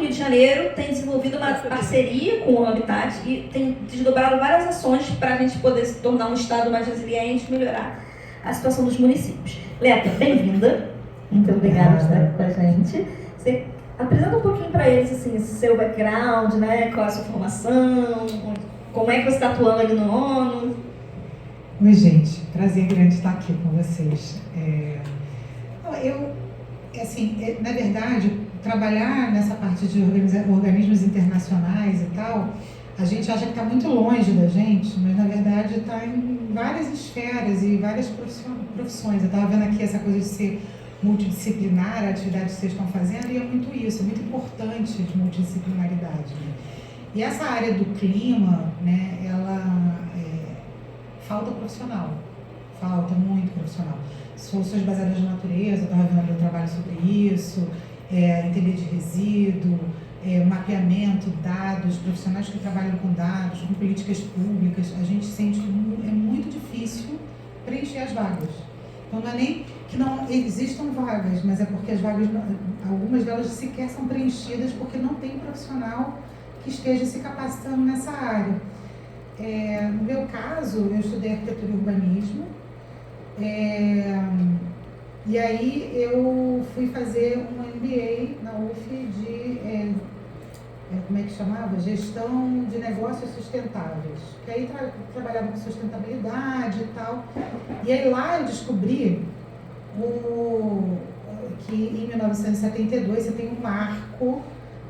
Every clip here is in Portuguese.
Rio de Janeiro tem desenvolvido uma parceria com o Habitat e tem desdobrado várias ações para a gente poder se tornar um estado mais resiliente e melhorar a situação dos municípios. Leta, bem-vinda. Muito obrigada por estar com a gente. Você apresenta um pouquinho para eles assim, seu background, né? Qual é a sua formação, como é que você está atuando ali no ONU. Oi, gente. Prazer grande estar aqui com vocês. Na verdade, trabalhar nessa parte de organismos internacionais e tal, a gente acha que está muito longe da gente, mas na verdade está em várias esferas e várias profissões. Eu estava vendo aqui essa coisa de ser multidisciplinar, a atividade que vocês estão fazendo, e é muito isso, é muito importante a multidisciplinaridade. Né? E essa área do clima, né, falta profissional, falta muito profissional. Soluções baseadas na natureza, eu estava vendo ali um trabalho sobre isso, entender de resíduo, mapeamento, dados, profissionais que trabalham com dados, com políticas públicas. A gente sente que é muito difícil preencher as vagas. Então não é nem que não existam vagas, mas é porque as vagas, algumas delas sequer são preenchidas porque não tem profissional que esteja se capacitando nessa área. No meu caso, eu estudei arquitetura e urbanismo, e aí eu fui fazer um MBA na UF de, como é que chamava? Gestão de negócios sustentáveis, que aí trabalhava com sustentabilidade e tal, e aí lá eu descobri que em 1972 você tem um marco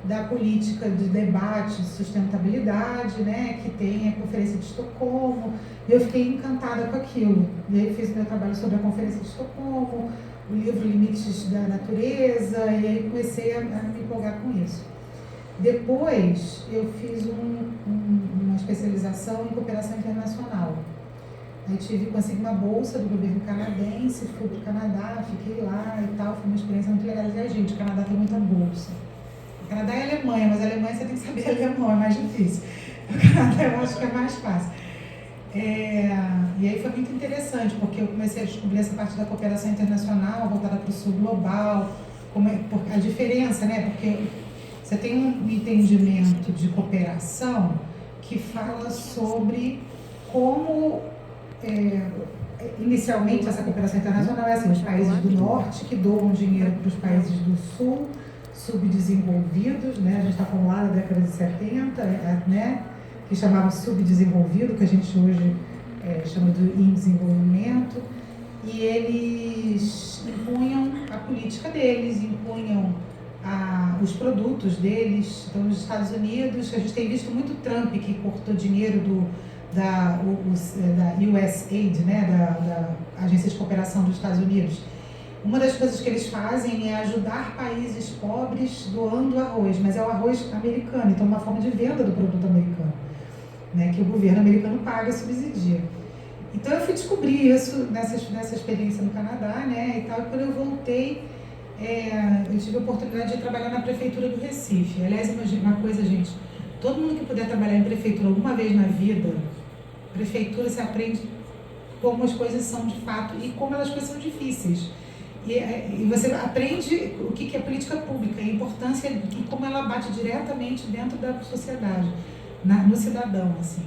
da política de debate de sustentabilidade, né, que tem a Conferência de Estocolmo, e eu fiquei encantada com aquilo. E aí fiz meu trabalho sobre a Conferência de Estocolmo, o livro Limites da Natureza, e aí comecei a me empolgar com isso. Depois eu fiz uma especialização em cooperação internacional. Aí consegui uma bolsa do governo canadense, fui para o Canadá, fiquei lá e tal, foi uma experiência muito legal. E, gente, o Canadá tem muita bolsa. O Canadá é Alemanha, mas a Alemanha você tem que saber alemão, é mais difícil. O Canadá eu acho que é mais fácil. E aí foi muito interessante, porque eu comecei a descobrir essa parte da cooperação internacional, voltada para o sul global, a diferença, né? Porque você tem um entendimento de cooperação que fala sobre como, inicialmente, essa cooperação internacional é assim, os países do norte que doam dinheiro para os países do sul, subdesenvolvidos, né? A gente está falando lá da década de 70, né? Que chamava subdesenvolvido, que a gente hoje chama de em desenvolvimento, e eles impunham a política deles, impunham os produtos deles. Então, nos Estados Unidos, a gente tem visto muito Trump que cortou dinheiro da USAID, né? da Agência de Cooperação dos Estados Unidos. Uma das coisas que eles fazem é ajudar países pobres doando arroz, mas é o arroz americano, então é uma forma de venda do produto americano, né, que o governo americano paga, subsidia. Então eu fui descobrir isso nessa experiência no Canadá, né, e tal, e quando eu voltei, eu tive a oportunidade de trabalhar na prefeitura do Recife. Aliás, uma coisa, gente, todo mundo que puder trabalhar em prefeitura alguma vez na vida, prefeitura você aprende como as coisas são de fato e como as coisas são difíceis. E você aprende o que é política pública, a importância e como ela bate diretamente dentro da sociedade, no cidadão, assim.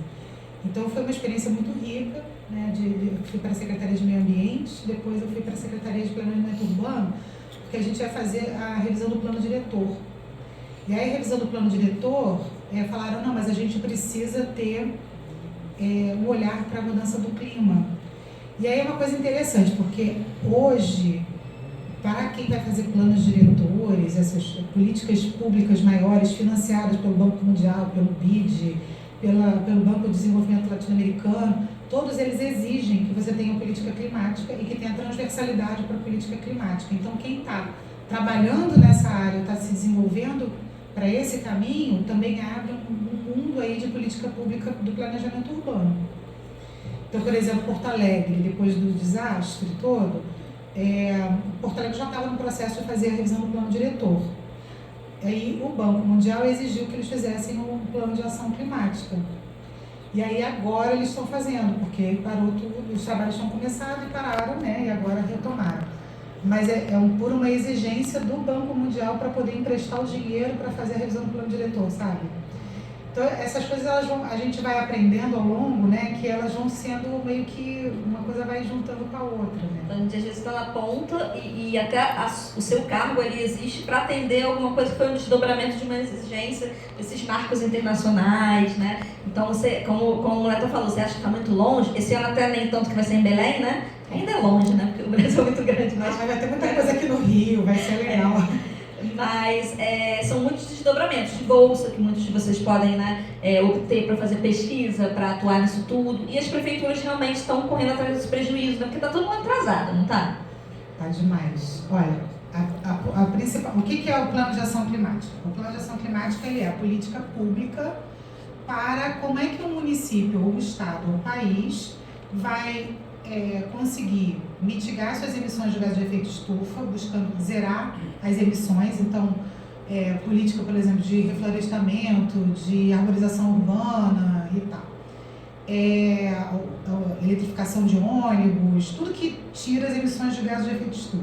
Então foi uma experiência muito rica, né? Eu fui para a Secretaria de Meio Ambiente, depois eu fui para a Secretaria de Planejamento Urbano, porque a gente vai fazer a revisão do plano diretor. E aí a revisão do plano diretor, falaram, não, mas a gente precisa ter um olhar para a mudança do clima. E aí é uma coisa interessante, porque hoje, para quem vai fazer planos diretores, essas políticas públicas maiores, financiadas pelo Banco Mundial, pelo BID, pelo Banco de Desenvolvimento Latino-Americano, todos eles exigem que você tenha uma política climática e que tenha transversalidade para a política climática. Então, quem está trabalhando nessa área, está se desenvolvendo para esse caminho, também abre um mundo aí de política pública do planejamento urbano. Então, por exemplo, Porto Alegre, depois do desastre todo, Porto Alegre já estava no processo de fazer a revisão do plano diretor. Aí o Banco Mundial exigiu que eles fizessem um plano de ação climática. E aí agora eles estão fazendo, porque parou tudo, os trabalhos tinham começado e pararam, né? E agora retomaram. mas por uma exigência do Banco Mundial para poder emprestar o dinheiro para fazer a revisão do plano diretor, sabe? Então, essas coisas a gente vai aprendendo ao longo, né, que elas vão sendo meio que uma coisa vai juntando com a outra, né? Então, a gente às vezes está na ponta e até o seu cargo ali existe para atender alguma coisa que foi um desdobramento de uma exigência desses marcos internacionais, né? Então, você, como o Neto falou, você acha que está muito longe? Esse ano até nem tanto que vai ser em Belém, né? Ainda é longe, né? Porque o Brasil é muito grande. Mas vai ter muita coisa aqui no Rio, vai ser legal. Mas são muitos desdobramentos de bolsa que muitos de vocês podem, né, obter para fazer pesquisa, para atuar nisso tudo. E as prefeituras realmente estão correndo atrás desse prejuízo, né, porque está todo mundo atrasado, não está? Está demais. Olha, a principal, o que é o plano de ação climática? O plano de ação climática ele é a política pública para como é que o município, ou o estado, ou o país vai conseguir mitigar suas emissões de gás de efeito estufa, buscando zerar as emissões. Então, política, por exemplo, de reflorestamento, de arborização urbana e tal. Eletrificação de ônibus, tudo que tira as emissões de gás de efeito estufa.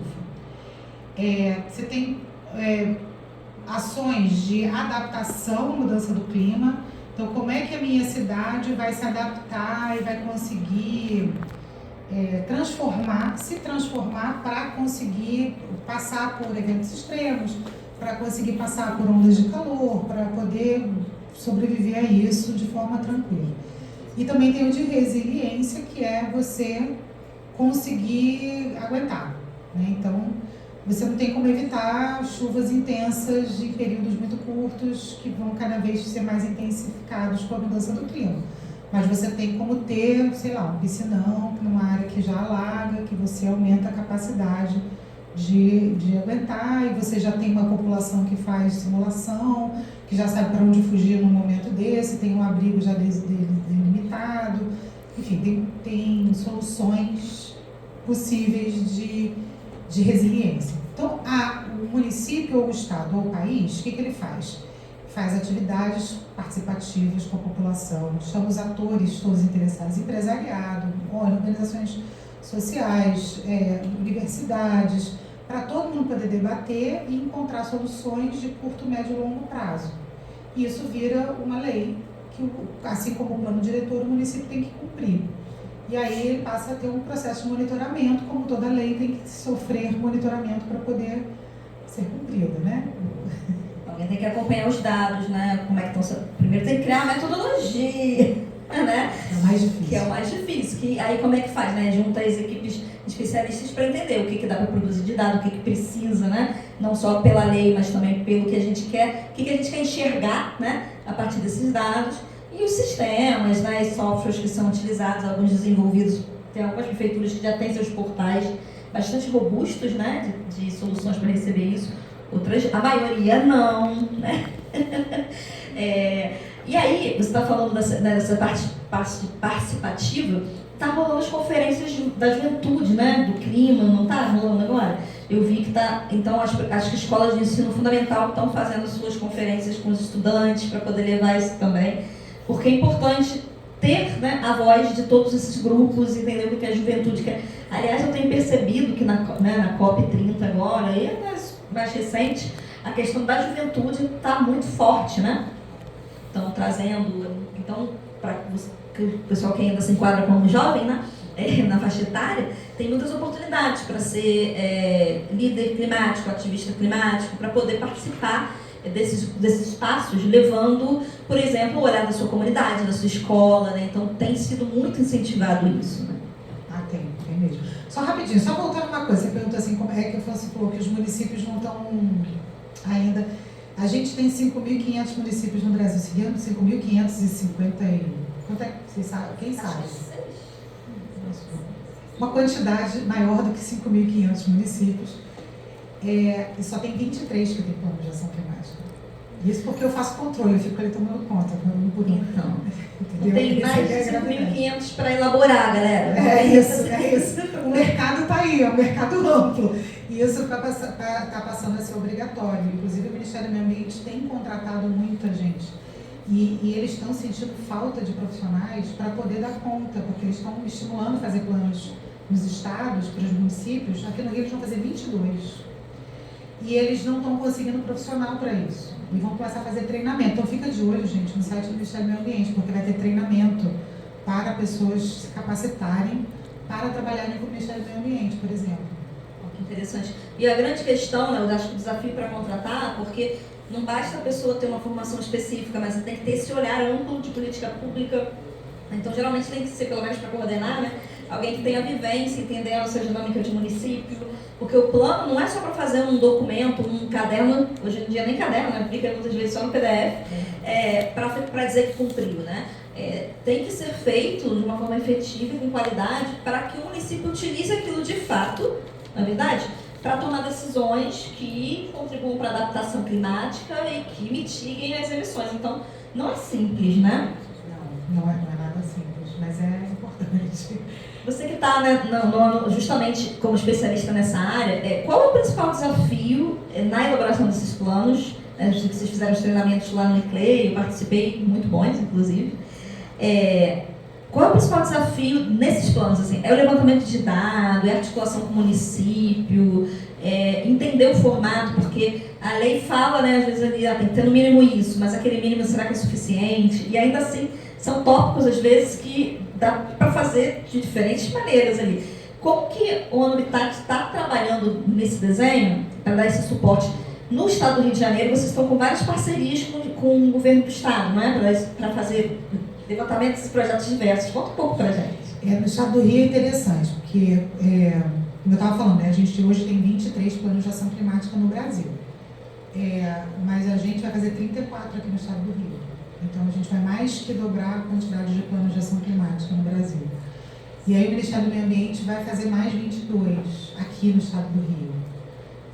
Você tem ações de adaptação à mudança do clima. Então, como é que a minha cidade vai se adaptar e vai conseguir se transformar para conseguir passar por eventos extremos, para conseguir passar por ondas de calor, para poder sobreviver a isso de forma tranquila. E também tem o de resiliência, que é você conseguir aguentar, né? Então, você não tem como evitar chuvas intensas de períodos muito curtos que vão cada vez ser mais intensificados com a mudança do clima. Mas você tem como ter, sei lá, um piscinão numa área que já alaga, que você aumenta a capacidade de aguentar, e você já tem uma população que faz simulação, que já sabe para onde fugir num momento desse, tem um abrigo já delimitado. Enfim, tem soluções possíveis de resiliência. Então, o município ou o estado ou o país, o que ele faz? Faz atividades participativas com a população, chama os atores todos interessados, empresariado, organizações sociais, universidades, para todo mundo poder debater e encontrar soluções de curto, médio e longo prazo. E isso vira uma lei que, assim como o plano diretor, o município tem que cumprir. E aí ele passa a ter um processo de monitoramento, como toda lei tem que sofrer monitoramento para poder ser cumprida, né? Alguém tem que acompanhar os dados, né? Como é que estão. Primeiro tem que criar uma metodologia, né? É o mais difícil. Que é o mais difícil. Que aí como é que faz, né? Junta as equipes especialistas para entender o que dá para produzir de dado, o que precisa, né? Não só pela lei, mas também pelo que a gente quer, o que a gente quer enxergar, né? A partir desses dados. E os sistemas, né? Os softwares que são utilizados, alguns desenvolvidos, tem algumas prefeituras que já têm seus portais bastante robustos, né? De soluções para receber isso. Outras, a maioria não, né? E aí, você está falando dessa parte participativa, está rolando as conferências da juventude, né? Do clima, não está rolando agora? Eu vi que está, então acho que escolas de ensino fundamental estão fazendo suas conferências com os estudantes para poder levar isso também, porque é importante ter, né, a voz de todos esses grupos, entender o que a juventude quer. Aliás, eu tenho percebido que na COP30 agora, e mais recente, a questão da juventude está muito forte, né? Estão trazendo, então, para o pessoal que ainda se enquadra como jovem, né? Na faixa etária, tem muitas oportunidades para ser líder climático, ativista climático, para poder participar desses espaços, levando, por exemplo, o olhar da sua comunidade, da sua escola, né? Então tem sido muito incentivado isso, né? Tem mesmo. Só rapidinho, só voltando uma coisa, você perguntou assim, como é que você falou que os municípios não estão ainda... A gente tem 5.500 municípios no Brasil, seguindo 5.550 quanto é que vocês sabem? Quem sabe? Uma quantidade maior do que 5.500 municípios. E só tem 23 que tem plano de ação climática. Isso porque eu faço controle, eu fico ali tomando conta, por um. Então, tem mais de 5.500 para elaborar, galera. É isso. O mercado está aí, é um mercado amplo. E isso está passando a ser obrigatório. Inclusive, o Ministério do Meio Ambiente tem contratado muita gente. E eles estão sentindo falta de profissionais para poder dar conta, porque eles estão estimulando a fazer planos nos estados, para os municípios. Aqui no Rio eles vão fazer 22. E eles não estão conseguindo profissional para isso. E vão começar a fazer treinamento. Então fica de olho, gente, no site do Ministério do Meio Ambiente, porque vai ter treinamento para pessoas se capacitarem para trabalharem com o Ministério do Meio Ambiente, por exemplo. Que interessante. E a grande questão, né, eu acho que o desafio para contratar, porque não basta a pessoa ter uma formação específica, mas você tem que ter esse olhar amplo de política pública. Então, geralmente tem que ser, pelo menos para coordenar, né, alguém que tenha vivência, entendendo essa dinâmica de município, porque o plano não é só para fazer um documento, um caderno, hoje em dia nem caderno, né, fica muitas vezes só no PDF, para dizer que cumpriu, né. Tem que ser feito de uma forma efetiva e com qualidade para que o município utilize aquilo de fato, na verdade, para tomar decisões que contribuam para a adaptação climática e que mitiguem as emissões. Então, não é simples, né? Não é nada simples, mas é importante. Você que está, né, justamente como especialista nessa área, qual é o principal desafio na elaboração desses planos? Eu sei que vocês fizeram os treinamentos lá no ICLEI, eu participei, muito bons, inclusive. Qual é o principal desafio nesses planos? Assim, é o levantamento de dados, é a articulação com o município, entender o formato, porque a lei fala, né, às vezes ali, tem que ter no mínimo isso, mas aquele mínimo será que é suficiente? E ainda assim, são tópicos, às vezes, que dá para fazer de diferentes maneiras ali. Como que o ONU Habitat está trabalhando nesse desenho, para dar esse suporte? No estado do Rio de Janeiro, vocês estão com várias parcerias com o governo do estado, não é? Para fazer levantamentos e projetos diversos. Conta um pouco para a gente. No estado do Rio é interessante, porque, como eu estava falando, né, a gente hoje tem 23 planos de ação climática no Brasil. Mas a gente vai fazer 34 aqui no estado do Rio. Então, a gente vai mais que dobrar a quantidade de planos de ação climática no Brasil. E aí, o Ministério do Meio Ambiente vai fazer mais 22 aqui no estado do Rio.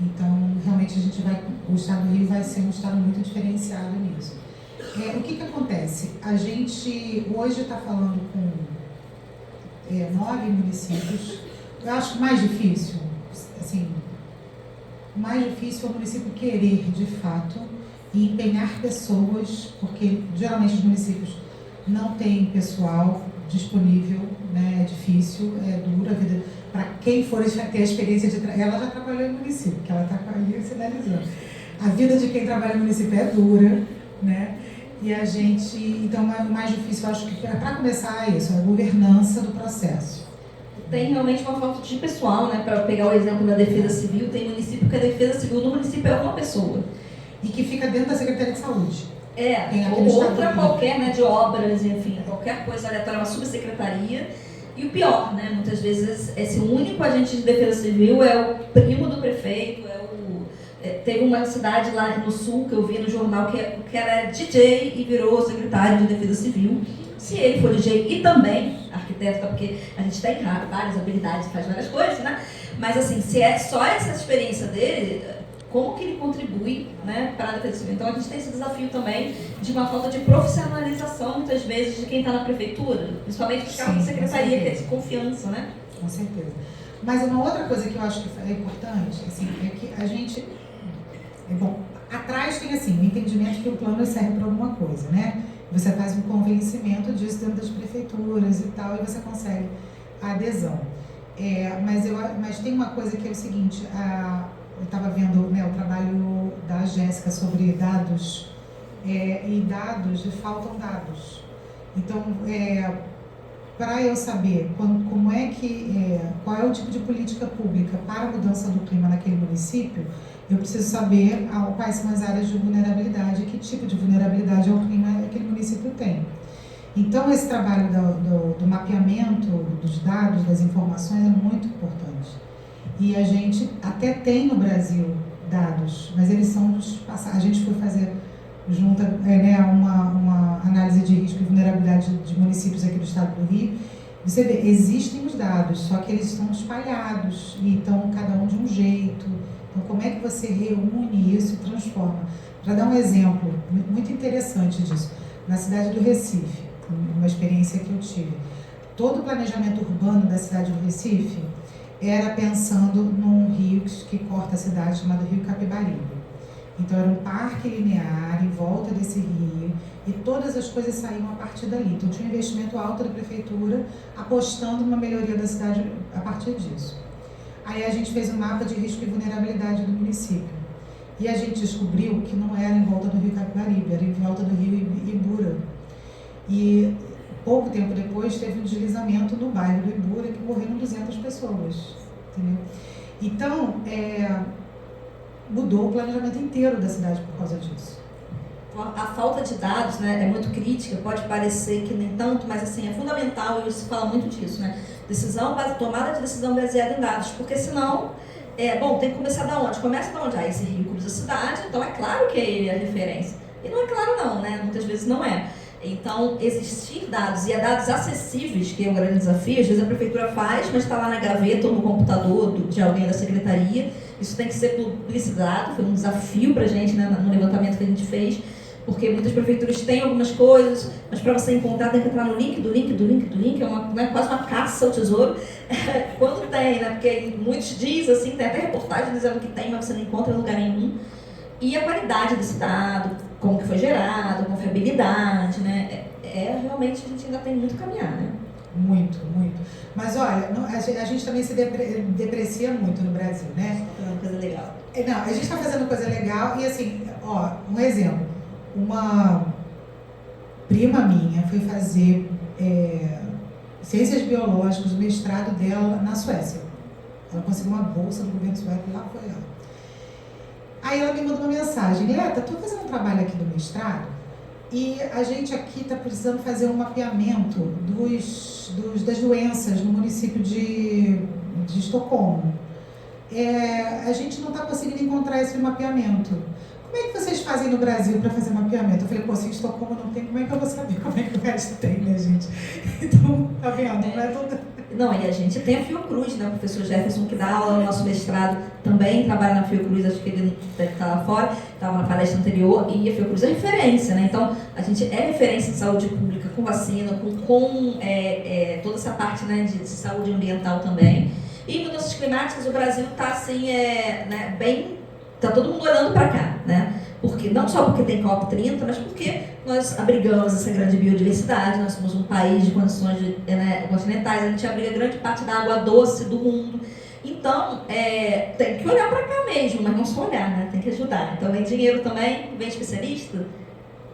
Então, realmente, o estado do Rio vai ser um estado muito diferenciado nisso. O que acontece? A gente hoje está falando com 9 municípios. Eu acho mais difícil, assim, o mais difícil é o município querer, de fato, e empenhar pessoas, porque geralmente os municípios não têm pessoal disponível, né? É difícil, é dura a vida. Para quem for ter a experiência de ela já trabalhou no município, que ela está ali sinalizando. A vida de quem trabalha no município é dura, né? E a gente, então, é mais difícil, eu acho que para começar é isso, a governança do processo. Tem realmente uma falta de pessoal, né? Para pegar o exemplo da Defesa Civil, tem município que a Defesa Civil no município é uma pessoa. E que fica dentro da Secretaria de Saúde. Ou outra qualquer, né, de obras, enfim, qualquer coisa aleatória, uma subsecretaria. E o pior, né, muitas vezes, esse único agente de defesa civil é o primo do prefeito, teve uma cidade lá no sul que eu vi no jornal que era DJ e virou secretário de defesa civil. Se ele for DJ e também arquiteto, porque a gente tem várias habilidades, faz várias coisas, né? Mas assim, se é só essa experiência dele, como que ele contribui, né, para a defesa civil? Então a gente tem esse desafio também de uma falta de profissionalização, muitas vezes, de quem está na prefeitura, principalmente os cargos de secretaria, que é de confiança, né? Com certeza. Mas uma outra coisa que eu acho que é importante, assim, é que a gente... Bom, atrás tem assim, o entendimento que o plano serve para alguma coisa, né? Você faz um convencimento disso dentro das prefeituras e tal, e você consegue a adesão. Mas tem uma coisa que é o seguinte, eu estava vendo, né, o trabalho da Jéssica sobre dados, e dados, e faltam dados. Então, para eu saber qual é o tipo de política pública para a mudança do clima naquele município, eu preciso saber quais são as áreas de vulnerabilidade, que tipo de vulnerabilidade ao clima aquele município tem. Então, esse trabalho do mapeamento dos dados, das informações, é muito importante. E a gente até tem no Brasil dados, mas eles são dos passados. A gente foi fazer uma análise de risco e vulnerabilidade de municípios aqui do estado do Rio. Você vê, existem os dados, só que eles estão espalhados e estão cada um de um jeito. Então, como é que você reúne isso e transforma? Para dar um exemplo muito interessante disso, na cidade do Recife, uma experiência que eu tive, todo o planejamento urbano da cidade do Recife era pensando num rio que corta a cidade, chamado Rio Capibaribe. Então, era um parque linear em volta desse rio, E todas as coisas saíam a partir dali. Então tinha um investimento alto da prefeitura, apostando numa melhoria da cidade a partir disso. Aí a gente fez um mapa de risco e vulnerabilidade do município. E a gente descobriu que não era em volta do rio Capibaribe, era em volta do rio Ibura. E pouco tempo depois teve um deslizamento no bairro do Ibura que morreram 200 pessoas. Entendeu? Então, mudou o planejamento inteiro da cidade por causa disso. A falta de dados, né, é muito crítica, pode parecer que nem tanto, mas assim, é fundamental, e se fala muito disso, né? Tomada de decisão baseada em dados, porque senão, tem que começar da onde? Começa da onde? Esse rio cruza a cidade, então é claro que ele é a referência. E não é claro não, né? Muitas vezes não é. Então, existir dados, e dados acessíveis, que é um grande desafio, às vezes a prefeitura faz, mas está lá na gaveta ou no computador de alguém da secretaria, isso tem que ser publicizado, foi um desafio para a gente, né, no levantamento que a gente fez, porque muitas prefeituras têm algumas coisas, mas para você encontrar tem que entrar no link, é quase uma caça ao tesouro, quando tem, né, porque muitos dizem, assim, tem até reportagem dizendo que tem, mas você não encontra em lugar nenhum, e a qualidade desse dado, como que foi gerado, confiabilidade, né, realmente a gente ainda tem muito a caminhar, né? Muito, muito. Mas olha, a gente também se deprecia muito no Brasil, né? Está fazendo coisa legal. Não, a gente está fazendo coisa legal e assim, um exemplo. Uma prima minha foi fazer ciências biológicas, o mestrado dela na Suécia. Ela conseguiu uma bolsa do governo sueco e lá foi ela. Aí ela me mandou uma mensagem: Leta, estou fazendo um trabalho aqui do mestrado e a gente aqui está precisando fazer um mapeamento das doenças no município de Estocolmo. A gente não está conseguindo encontrar esse mapeamento. Como é que vocês fazem no Brasil para fazer mapeamento? Eu falei, se em Estocolmo não tem, como é que eu vou saber como é que o resto tem, né, gente? Então, tá vendo? Não é toda... Não, e a gente tem a Fiocruz, né? O professor Jefferson, que dá aula no nosso mestrado, também trabalha na Fiocruz, acho que ele deve estar lá fora, estava na palestra anterior, e a Fiocruz é referência, né? Então, a gente é referência em saúde pública, com vacina, com toda essa parte, né, de saúde ambiental também. E em mudanças climáticas, o Brasil está assim, né, bem... Está todo mundo olhando para cá, né? Porque, não só porque tem COP30, mas porque nós abrigamos essa grande biodiversidade, nós somos um país de condições continentais, a gente abriga grande parte da água doce do mundo. Então, tem que olhar para cá mesmo, mas não só olhar, né? Tem que ajudar. Então, vem dinheiro também, vem especialista,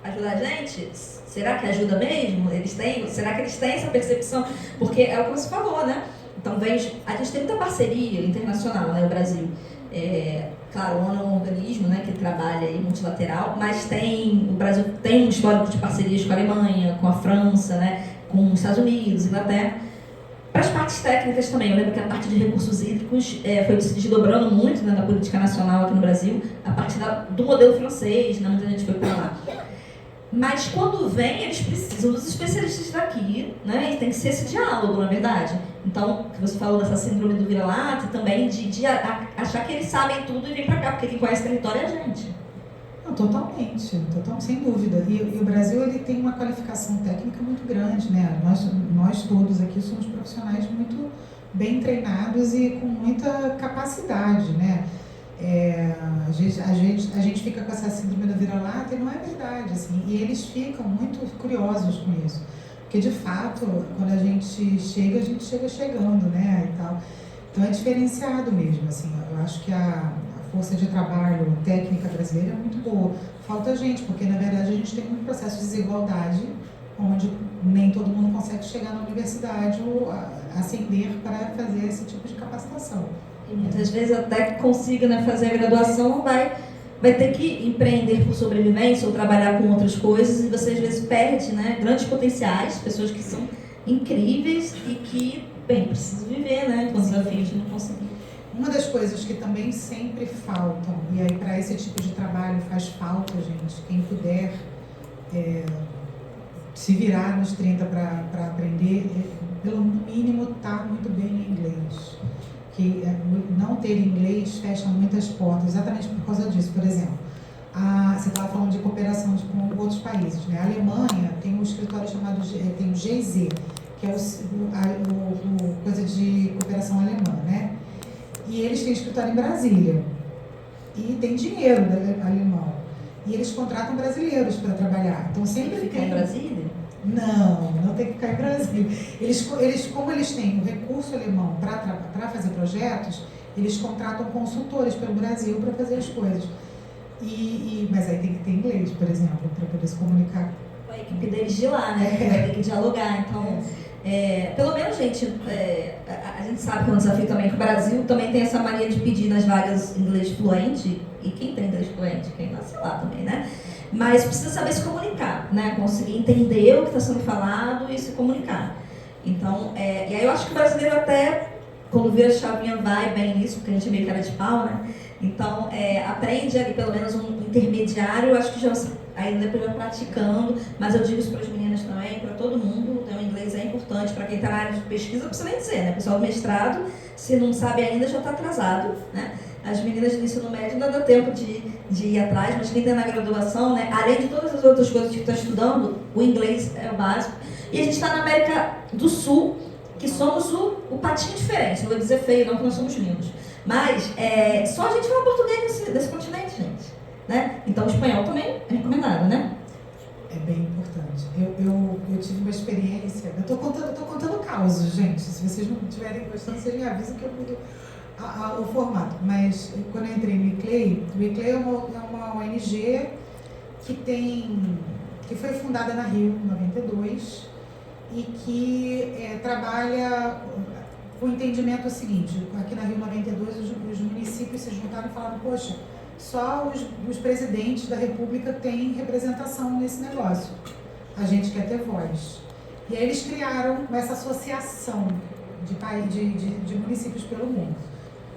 ajuda a gente. Será que ajuda mesmo? Será que eles têm essa percepção? Porque é o que você falou, né? Então, a gente tem muita parceria internacional, né, no Brasil. Claro, o ONU é um organismo, né, que trabalha aí multilateral, mas o Brasil tem um histórico de parcerias com a Alemanha, com a França, né, com os Estados Unidos, Inglaterra. Para as partes técnicas também, eu lembro que a parte de recursos hídricos foi se desdobrando muito, né, na política nacional aqui no Brasil, a partir do modelo francês, né, muita gente foi para lá. Mas quando vem, eles precisam dos especialistas daqui, né? E tem que ser esse diálogo, na verdade. Então, que você falou dessa síndrome do vira-lata, também de achar que eles sabem tudo e vir para cá, porque quem conhece o território é a gente. Não, totalmente, sem dúvida. E o Brasil, ele tem uma qualificação técnica muito grande, né? Nós todos aqui somos profissionais muito bem treinados e com muita capacidade, né? A gente fica com essa síndrome da vira-lata e não é verdade, assim, e eles ficam muito curiosos com isso, porque de fato, quando a gente chega chegando, né, e tal, então é diferenciado mesmo, assim, eu acho que a força de trabalho técnica brasileira é muito boa, falta gente, porque na verdade a gente tem um processo de desigualdade, onde nem todo mundo consegue chegar na universidade ou ascender para fazer esse tipo de capacitação. E muitas vezes até que consiga, né, fazer a graduação, vai ter que empreender por sobrevivência ou trabalhar com outras coisas, e você às vezes perde, né, grandes potenciais, pessoas que são incríveis e que, precisam viver, né, com desafios de não conseguir. Uma das coisas que também sempre faltam, e aí para esse tipo de trabalho faz falta, gente, quem puder se virar nos 30 para aprender, pelo mínimo estar muito bem em inglês. Que não ter inglês fecha muitas portas, exatamente por causa disso. Por exemplo, você estava falando de cooperação com outros países, né? A Alemanha tem um escritório chamado, tem o GIZ, que é o coisa de cooperação alemã, né? E eles têm escritório em Brasília, e tem dinheiro alemão. e eles contratam brasileiros para trabalhar. Então sempre tem que ficar em Brasília? Não tem que ficar em Brasília. Como eles têm o recurso alemão para fazer projetos, eles contratam consultores pelo Brasil para fazer as coisas. Mas aí tem que ter inglês, por exemplo, para poder se comunicar. A equipe deles de lá, né? Vai ter que dialogar. Então, pelo menos, gente, a gente sabe que é um desafio também que o Brasil também tem essa mania de pedir nas vagas inglês fluente. E quem tem inglês fluente? Quem nasce lá também, né? Mas precisa saber se comunicar, né? Conseguir entender o que está sendo falado e se comunicar. Então, e aí eu acho que o brasileiro até, quando vira a chavinha, vai bem nisso, porque a gente é meio cara de pau, né? Então, aprende ali pelo menos um intermediário, eu acho que já aí depois vai praticando, mas eu digo isso para as meninas também, para todo mundo, o inglês é importante, para quem está na área de pesquisa, não precisa nem dizer, né? O pessoal do mestrado, se não sabe ainda, já está atrasado, né? As meninas do ensino médio ainda dá tempo de ir atrás, mas quem está na graduação, né? Além de todas as outras coisas que está estudando, o inglês é o básico. E a gente está na América do Sul, que somos o patinho diferente, não vou dizer feio não, porque nós somos lindos. Mas só a gente fala português desse continente, gente. Né? Então o espanhol também é recomendado, né? É bem importante. Eu tive uma experiência, eu tô contando causos, gente. Se vocês não estiverem gostando, vocês me avisam que eu mudo o formato. Mas quando eu entrei no ICLEI, o ICLEI é uma ONG que foi fundada na Rio, em 92, e que trabalha com o entendimento seguinte: aqui na Rio 92 os municípios se juntaram e falaram, poxa, só os presidentes da República têm representação nesse negócio. A gente quer ter voz. E aí eles criaram essa associação de municípios pelo mundo.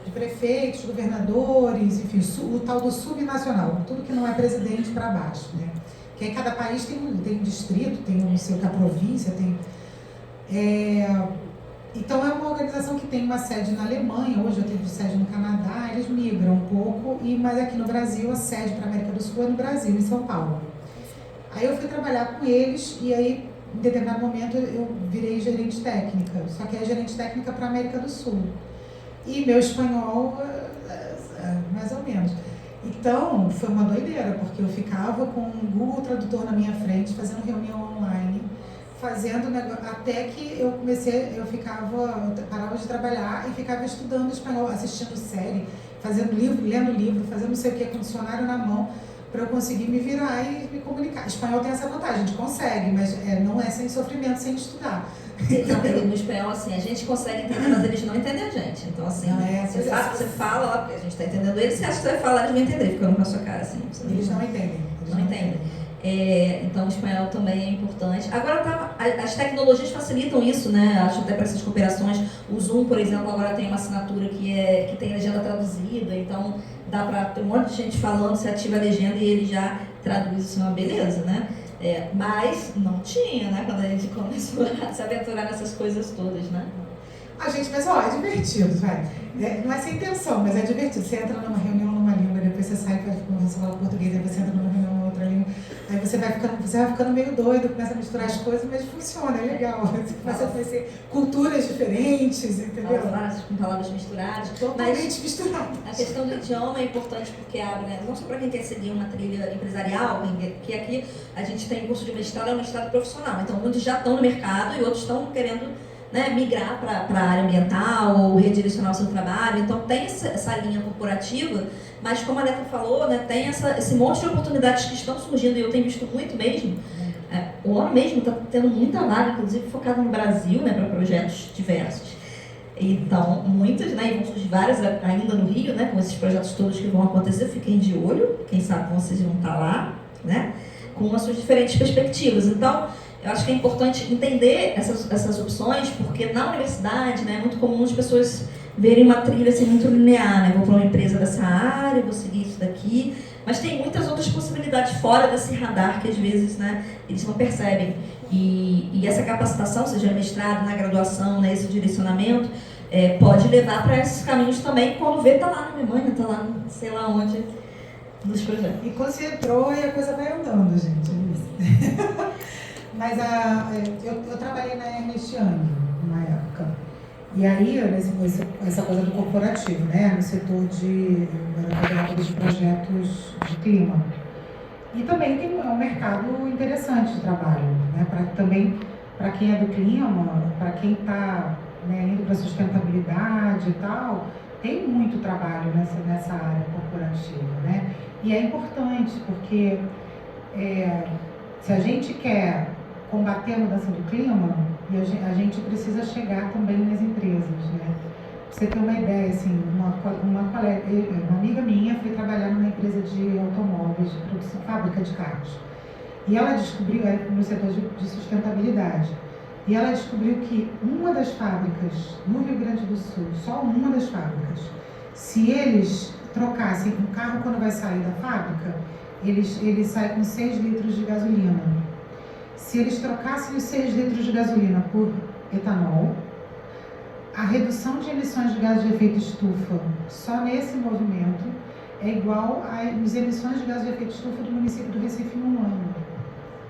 De prefeitos, governadores, enfim, o tal do subnacional, tudo que não é presidente para baixo, né? Que aí cada país tem um distrito, tem o seu, a província, tem... Então é uma organização que tem uma sede na Alemanha, hoje eu tenho sede no Canadá, eles migram um pouco, mas aqui no Brasil, a sede para a América do Sul é no Brasil, em São Paulo. Aí eu fui trabalhar com eles e aí, em determinado momento, eu virei gerente técnica, só que é gerente técnica para a América do Sul. E meu espanhol, mais ou menos. Então, foi uma doideira, porque eu ficava com o Google Tradutor na minha frente, fazendo reunião online, fazendo negócio, até que eu parava de trabalhar e ficava estudando espanhol, assistindo série, fazendo livro, lendo livro, fazendo não sei o que, com dicionário na mão, para eu conseguir me virar e me comunicar. Espanhol tem essa vantagem, a gente consegue, mas não é sem sofrimento, sem estudar. Não, no espanhol, assim, a gente consegue entender, mas eles não entendem a gente. Então, assim, você fala lá, porque a gente está entendendo eles, você acha que você vai falar, eles vão entender, ficando com a sua cara, assim. Eles não entendem. Não entendem. Então o espanhol também é importante. Agora as tecnologias facilitam isso, né? Acho até para essas cooperações. O Zoom, por exemplo, agora tem uma assinatura que tem legenda traduzida, então dá para ter um monte de gente falando, você ativa a legenda e ele já traduz, isso é uma beleza, né? Mas não tinha, né? Quando a gente começou a se aventurar nessas coisas todas, né? Mas ó, é divertido, vai. Não é sem intenção, mas é divertido. Você entra numa reunião numa língua, depois você sai para começar a falar português, aí você entra numa reunião numa outra língua, aí você vai ficando meio doido, começa a misturar as coisas, mas funciona, é legal. Você começa a conhecer culturas diferentes, entendeu? Com palavras misturadas. Totalmente misturadas. A questão do idioma é importante porque abre, né? Não só para quem quer seguir uma trilha empresarial, que aqui a gente tem curso de mestrado, é um mestrado profissional. Então, muitos já estão no mercado e outros estão querendo, né, migrar para a área ambiental ou redirecionar o seu trabalho. Então tem essa linha corporativa, mas como a Leta falou, né, tem esse monte de oportunidades que estão surgindo, e eu tenho visto muito mesmo. O ONU mesmo está tendo muita vaga, inclusive focada no Brasil, né, para projetos diversos. Então, muitas, né, e vão surgir várias ainda no Rio, né, com esses projetos todos que vão acontecer. Fiquem de olho, quem sabe vocês vão estar lá, né, com as suas diferentes perspectivas. Então, eu acho que é importante entender essas opções, porque na universidade, né, é muito comum as pessoas verem uma trilha assim, muito linear, né? Vou para uma empresa dessa área, vou seguir isso daqui, mas tem muitas outras possibilidades fora desse radar que às vezes, né, eles não percebem. E essa capacitação, seja no mestrado, na graduação, né, esse direcionamento, pode levar para esses caminhos também, quando vê, está lá na Alemanha, está lá, sei lá onde, nos projetos. E quando você entrou, e a coisa vai andando, gente. Mas eu trabalhei na Ernst Young, na época. E aí, essa coisa do corporativo, né? No setor de projetos de clima. E também tem um mercado interessante de trabalho, né? Também para quem é do clima, para quem está, né, indo para sustentabilidade e tal, tem muito trabalho nessa área corporativa, né? E é importante porque se a gente quer combater a mudança do clima, a gente precisa chegar também nas empresas, né? Pra você ter uma ideia, assim, uma amiga minha foi trabalhar numa empresa de automóveis, de produção, fábrica de carros. E ela descobriu, no setor de sustentabilidade, e ela descobriu que uma das fábricas no Rio Grande do Sul, só uma das fábricas, se eles trocassem um carro quando vai sair da fábrica, ele sai com 6 litros de gasolina. Se eles trocassem os 6 litros de gasolina por etanol, a redução de emissões de gases de efeito estufa só nesse movimento é igual às emissões de gases de efeito estufa do município do Recife em um ano.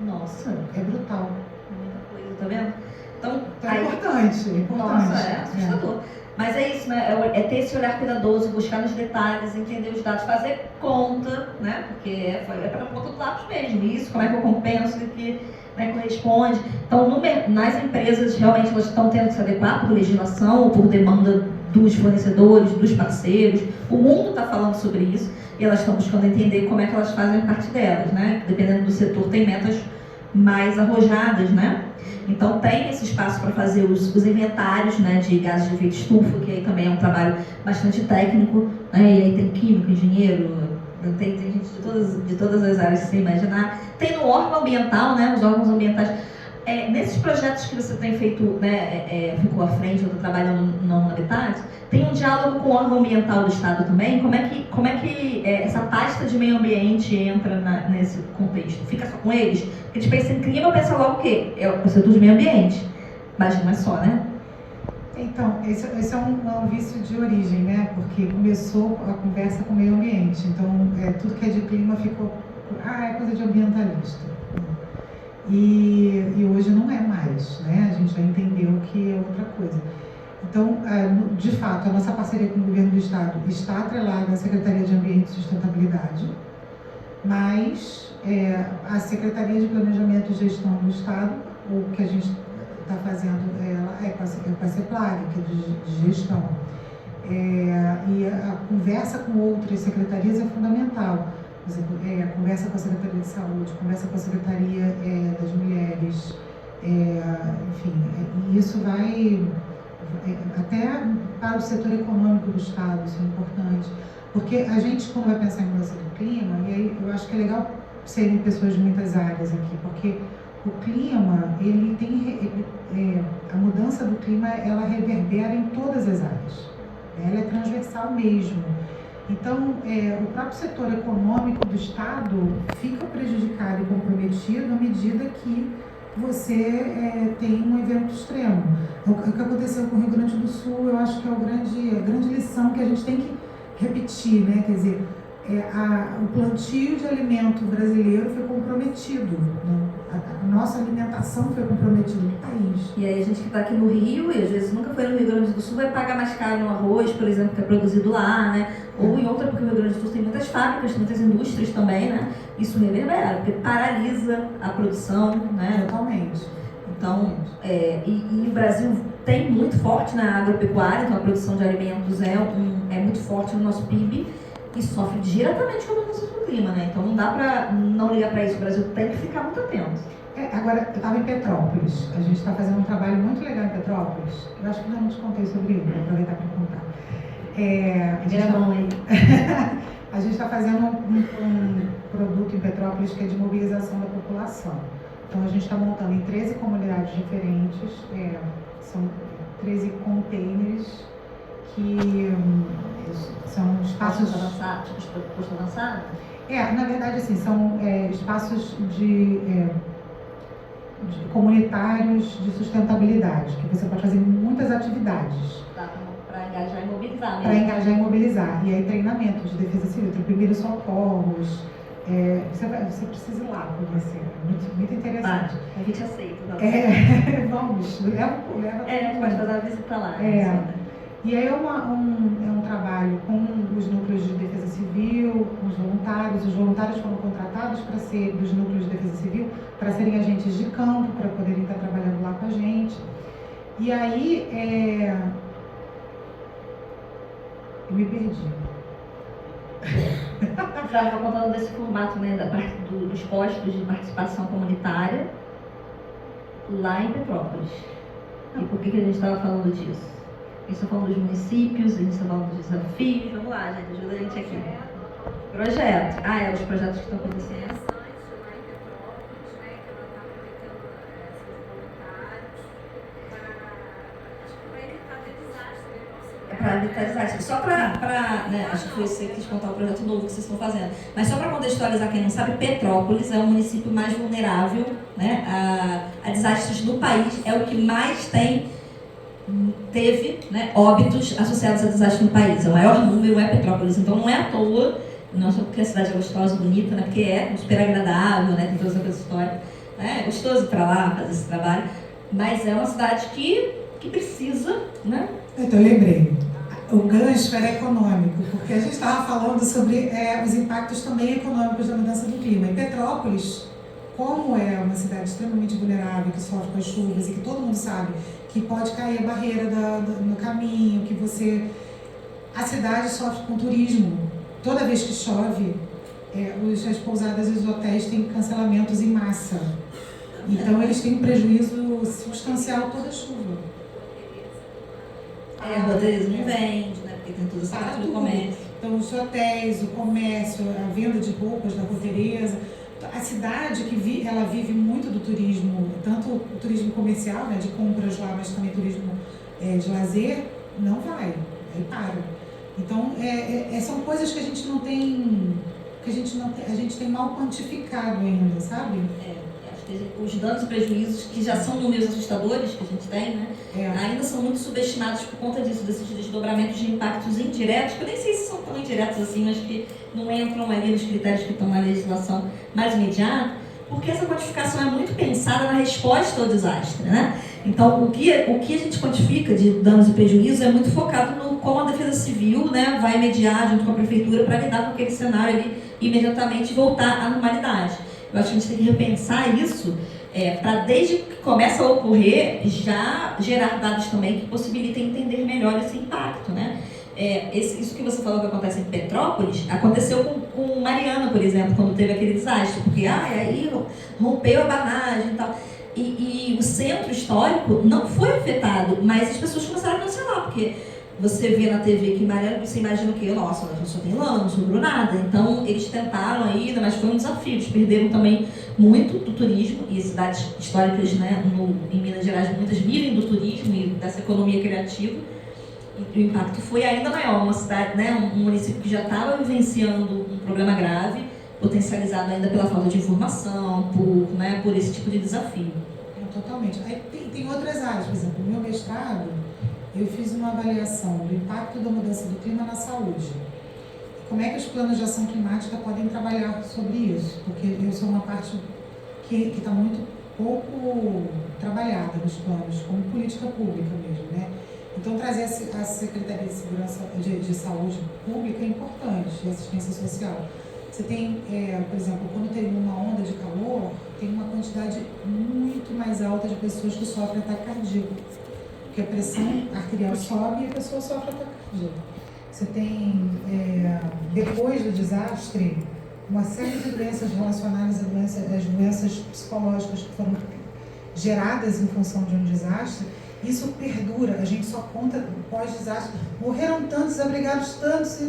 Nossa, é brutal. Muita coisa, tá vendo? Então é importante. Nossa, é assustador. Mas é isso, né? É ter esse olhar cuidadoso, buscar nos detalhes, entender os dados, fazer conta, né? Porque é para conta dos lápis mesmo. Isso, como é que eu compenso, o que corresponde. Então, nas empresas, realmente, elas estão tendo que se adequar por legislação ou por demanda dos fornecedores, dos parceiros. O mundo está falando sobre isso e elas estão buscando entender como é que elas fazem parte delas, né? Dependendo do setor, tem metas mais arrojadas, né? Então tem esse espaço para fazer os inventários, né, de gases de efeito estufa, que aí também é um trabalho bastante técnico, né? E aí tem químico, engenheiro, tem gente de todas as áreas, se você imaginar. Tem no órgão ambiental, né, os órgãos ambientais. Nesses projetos que você tem feito, né, ficou à frente, eu estou trabalhando no Habitat, tem um diálogo com o órgão ambiental do Estado também? Como é que essa pasta de meio ambiente entra nesse contexto? Fica só com eles? Porque a gente pensa em clima, pensa logo o quê? É o setor de meio ambiente. Mas não é só, né? Então, esse é um vício de origem, né? Porque começou a conversa com o meio ambiente. Então, tudo que é de clima ficou... é coisa de ambientalista. E hoje não é mais, né? A gente já entendeu que é outra coisa. Então, de fato, a nossa parceria com o Governo do Estado está atrelada à Secretaria de Ambiente e Sustentabilidade, mas a Secretaria de Planejamento e Gestão do Estado, o que a gente está fazendo é com a CEPLAG, que é de gestão. E a conversa com outras secretarias é fundamental. Por exemplo, conversa com a Secretaria de Saúde, conversa com a Secretaria das Mulheres, enfim, e isso vai até para o setor econômico do Estado, isso é importante, porque a gente, quando vai pensar em mudança do clima, e aí eu acho que é legal serem pessoas de muitas áreas aqui, porque o clima, ele tem, a mudança do clima, ela reverbera em todas as áreas, ela é transversal mesmo. Então, o próprio setor econômico do Estado fica prejudicado e comprometido à medida que você tem um evento extremo. O que aconteceu com o Rio Grande do Sul, eu acho que é a grande lição que a gente tem que repetir, né? Quer dizer, o plantio de alimento brasileiro foi comprometido, né? A nossa alimentação foi comprometida no país. E aí a gente que está aqui no Rio, e às vezes nunca foi no Rio Grande do Sul, vai pagar mais caro no arroz, por exemplo, que é produzido lá, né? Ou em outra, porque o Rio Grande do Sul tem muitas fábricas, muitas indústrias também, né? Isso reverbera, porque paralisa a produção, né? Totalmente. Então, e o Brasil tem muito forte na agropecuária, então a produção de alimentos é muito forte no nosso PIB e sofre diretamente com a mudança do clima, né? Então não dá para não ligar para isso, o Brasil tem que ficar muito atento. Agora, eu estava em Petrópolis, a gente está fazendo um trabalho muito legal em Petrópolis, eu acho que não te contei sobre ele, vou aproveitar para contar. A gente está fazendo um produto em Petrópolis que é de mobilização da população. Então a gente está montando em 13 comunidades diferentes, são 13 containers que são espaços avançados, tipo posto avançado? Na verdade, assim, são espaços de comunitários de sustentabilidade, que você pode fazer muitas atividades. Para engajar e mobilizar, né? Para engajar e mobilizar. E aí treinamento de defesa civil, primeiros socorros. Você precisa ir lá conhecer, muito interessante. A gente aceita. Vamos, leva. Pode fazer uma visita lá. E aí é um trabalho com os núcleos de defesa civil, com os voluntários foram contratados para ser dos núcleos de defesa civil, para serem agentes de campo, para poderem estar trabalhando lá com a gente. E aí, eu me perdi. Estava contando desse formato, né, da parte dos postos de participação comunitária lá em Petrópolis. E por que a gente estava falando disso? A gente está falando dos municípios, a gente está falando dos desafios. Vamos lá, gente, ajuda a gente aqui. Projeto. Os projetos que estão acontecendo. Para evitar desastre. Só para né, acho que você quis contar o projeto novo que vocês estão fazendo. Mas só para contextualizar quem não sabe, Petrópolis é o município mais vulnerável, né, a desastres no país. É o que mais teve, né, óbitos associados a desastres no país. O maior número é Petrópolis. Então não é à toa, não só porque a cidade é gostosa, bonita, né, porque é super agradável, né, tem toda essa coisa histórica. Né, é gostoso ir para lá fazer esse trabalho. Mas é uma cidade que precisa, né? Então, eu lembrei. O gancho era econômico, porque a gente estava falando sobre os impactos também econômicos da mudança do clima. E Petrópolis, como é uma cidade extremamente vulnerável, que sofre com as chuvas e que todo mundo sabe que pode cair a barreira no caminho, a cidade sofre com turismo. Toda vez que chove, as pousadas e os hotéis têm cancelamentos em massa. Então, eles têm um prejuízo substancial toda a chuva. A roteirismo não vende, né? Porque tem toda essa parte do comércio. Então, os hotéis, o comércio, a venda de roupas da roteireza. A cidade ela vive muito do turismo, tanto o turismo comercial, né, de compras lá, mas também turismo de lazer, não vai, aí para. Então, são coisas que a gente tem mal quantificado ainda, sabe? Os danos e prejuízos, que já são números assustadores que a gente tem, né? Ainda são muito subestimados por conta disso, desses desdobramentos de impactos indiretos, que eu nem sei se são tão indiretos assim, mas que não entram ali nos critérios que estão na legislação mais imediata, porque essa quantificação é muito pensada na resposta ao desastre, né? Então, o que a gente quantifica de danos e prejuízos é muito focado no como a Defesa Civil, né, vai mediar junto com a Prefeitura para lidar com aquele cenário ali imediatamente voltar à normalidade. Eu acho que a gente tem que repensar isso para, desde que começa a ocorrer, já gerar dados também que possibilitem entender melhor esse impacto, né? Isso que você falou que acontece em Petrópolis, aconteceu com Mariana, por exemplo, quando teve aquele desastre, porque aí rompeu a barragem e tal. E o centro histórico não foi afetado, mas as pessoas começaram a cancelar, porque você vê na TV que Mariana, você imagina que, nossa, a gente só tem lama, não sobrou nada. Então, eles tentaram ainda, mas foi um desafio. Eles perderam também muito do turismo, e cidades históricas, né, em Minas Gerais, muitas vivem do turismo e dessa economia criativa. E o impacto foi ainda maior. Uma cidade, né, um município que já estava vivenciando um problema grave, potencializado ainda pela falta de informação, por esse tipo de desafio. Totalmente. Aí tem outras áreas, por exemplo, no meu mestrado, eu fiz uma avaliação do impacto da mudança do clima na saúde. Como é que os planos de ação climática podem trabalhar sobre isso? Porque eu sou uma parte que está muito pouco trabalhada nos planos, como política pública mesmo, né? Então, trazer a Secretaria de Segurança de Saúde Pública é importante, e assistência social. Você tem, por exemplo, quando tem uma onda de calor, tem uma quantidade muito mais alta de pessoas que sofrem ataque cardíaco. Porque a pressão arterial sobe e a pessoa sofre ataque cardíaco. Você tem, depois do desastre, uma série de doenças relacionadas às doenças psicológicas que foram geradas em função de um desastre. Isso perdura, a gente só conta pós-desastre. Morreram tantos, abrigados tantos,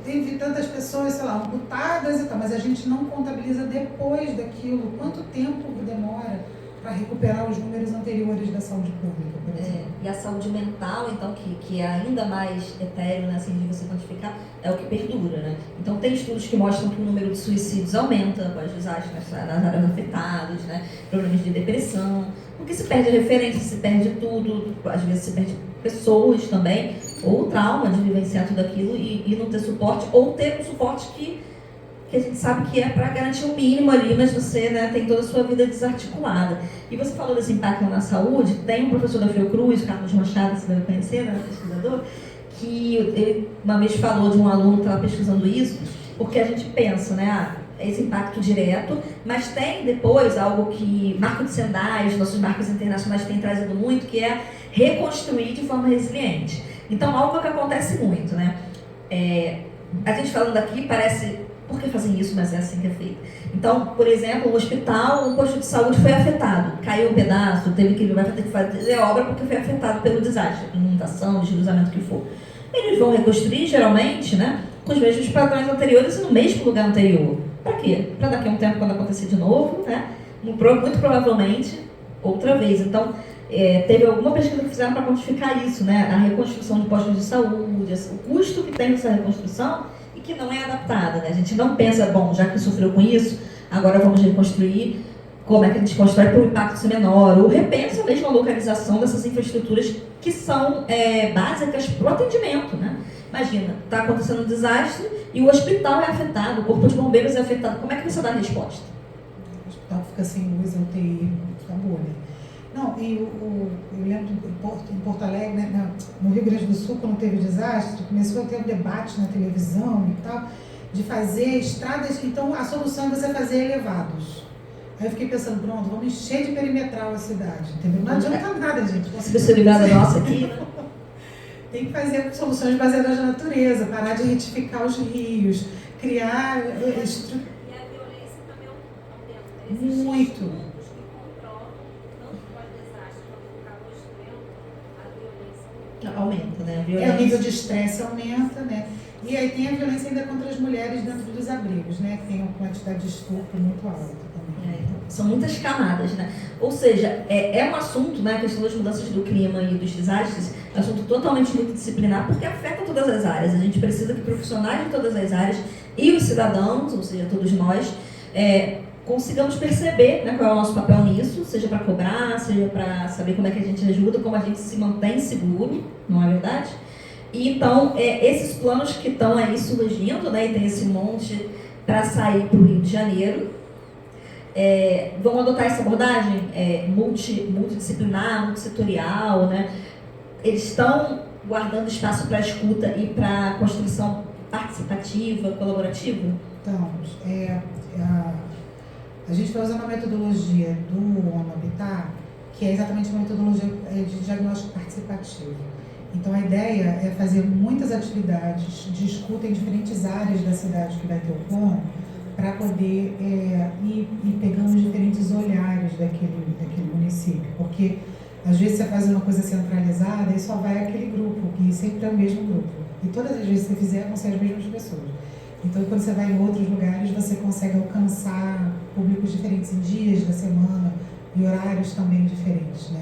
teve tantas pessoas, sei lá, amputadas e tal, mas a gente não contabiliza depois daquilo quanto tempo demora para recuperar os números anteriores da saúde pública, por exemplo. E a saúde mental, então, que é ainda mais etéreo, né, assim, de você quantificar, é o que perdura, né? Então, tem estudos que mostram que o número de suicídios aumenta após desastres nas áreas afetadas, né? Problemas de depressão, porque se perde referência, se perde tudo, às vezes se perde pessoas também, ou o trauma de vivenciar tudo aquilo e não ter suporte, ou ter um suporte que a gente sabe que é para garantir o mínimo ali, mas você, né, tem toda a sua vida desarticulada. E você falou desse impacto na saúde, tem um professor da Fiocruz, Carlos Machado, você deve conhecer, né, pesquisador, que ele uma vez falou de um aluno que estava pesquisando isso, porque a gente pensa, né, esse impacto direto, mas tem depois algo que Marco de Sendai, nossos marcos internacionais têm trazido muito, que é reconstruir de forma resiliente. Então, algo que acontece muito, né? A gente falando aqui parece, por que fazem isso, mas é assim que é feito. Então, por exemplo, um hospital, um posto de saúde foi afetado, caiu um pedaço, vai ter que fazer obra porque foi afetado pelo desastre, inundação, deslizamento, o que for. Eles vão reconstruir, geralmente, né, com os mesmos padrões anteriores e no mesmo lugar anterior. Para quê? Para daqui a um tempo, quando acontecer de novo, né, muito provavelmente, outra vez. Então, teve alguma pesquisa que fizeram para quantificar isso, né, a reconstrução de postos de saúde, o custo que tem essa reconstrução e que não é adaptada, né? A gente não pensa, bom, já que sofreu com isso, agora vamos reconstruir, como é que a gente constrói para o impacto ser menor, ou repensa mesmo a localização dessas infraestruturas que são básicas para o atendimento, né? Imagina, está acontecendo um desastre e o hospital é afetado, o corpo de bombeiros é afetado, como é que você dá a resposta? O hospital fica sem luz, a UTI acabou, né? Não, e eu lembro em Porto Alegre, né, no Rio Grande do Sul, quando teve o desastre, começou a ter um debate na televisão e tal, de fazer estradas, então a solução é você fazer elevados. Aí eu fiquei pensando, pronto, vamos encher de perimetral a cidade, entendeu? Não adianta nada, gente. Conseguiu ser ligada nossa aqui? Tem que fazer soluções baseadas na natureza, parar de retificar os rios, criar... E a violência também aumenta. Muito. Aumenta, né? A O violência. nível de estresse aumenta, né? E aí tem a violência ainda contra as mulheres dentro dos abrigos, né? Que tem uma quantidade de estupro muito alta também. Então, são muitas camadas, né? Ou seja, é um assunto, né? A questão das mudanças do clima e dos desastres, é um assunto totalmente multidisciplinar, porque afeta todas as áreas. A gente precisa que profissionais de todas as áreas e os cidadãos, ou seja, todos nós, consigamos perceber, né, qual é o nosso papel nisso, seja para cobrar, seja para saber como é que a gente ajuda, como a gente se mantém seguro, não é verdade? E então, esses planos que estão aí surgindo, né, e tem esse monte para sair para o Rio de Janeiro, vão adotar essa abordagem multidisciplinar, multissetorial, né? Eles estão guardando espaço para escuta e para construção participativa, colaborativa? Então, a gente vai usar uma metodologia do ONU Habitat, que é exatamente uma metodologia de diagnóstico participativo. Então, a ideia é fazer muitas atividades de escuta em diferentes áreas da cidade que vai ter o plano, para poder ir pegando diferentes olhares daquele município. Porque, às vezes, você faz uma coisa centralizada e só vai aquele grupo, e sempre é o mesmo grupo. E todas as vezes que você fizer, vão ser as mesmas pessoas. Então, quando você vai em outros lugares, você consegue alcançar públicos diferentes em dias da semana e horários também diferentes, né?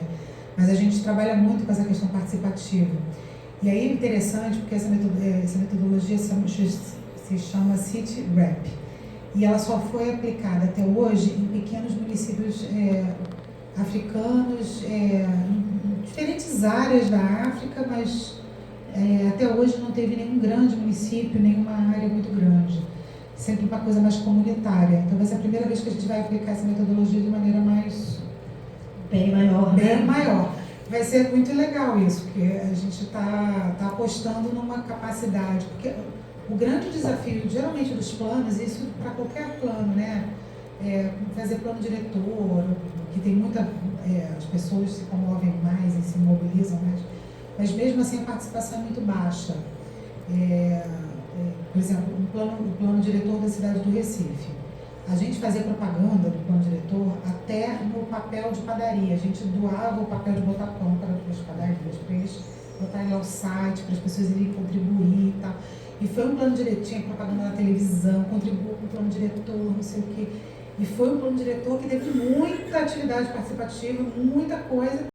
Mas a gente trabalha muito com essa questão participativa. E aí é interessante porque essa metodologia se chama City Rap. E ela só foi aplicada até hoje em pequenos municípios africanos, em diferentes áreas da África, mas até hoje não teve nenhum grande município, nenhuma área muito grande. Sempre uma coisa mais comunitária. Então vai ser a primeira vez que a gente vai aplicar essa metodologia de maneira bem maior. Bem maior. Vai ser muito legal isso, porque a gente está apostando numa capacidade, porque o grande desafio, geralmente, dos planos, isso para qualquer plano, né? Fazer plano diretor, que tem muita... as pessoas se comovem mais e se mobilizam mais, mas mesmo assim a participação é muito baixa. Por exemplo, o plano diretor da cidade do Recife. A gente fazia propaganda do plano diretor até no papel de padaria. A gente doava o papel de botar pão para as padarias, para eles botarem lá o site, para as pessoas irem contribuir e tal. E foi um plano diretor, tinha propaganda na televisão, contribuiu com o plano diretor, não sei o quê. E foi um plano diretor que teve muita atividade participativa, muita coisa.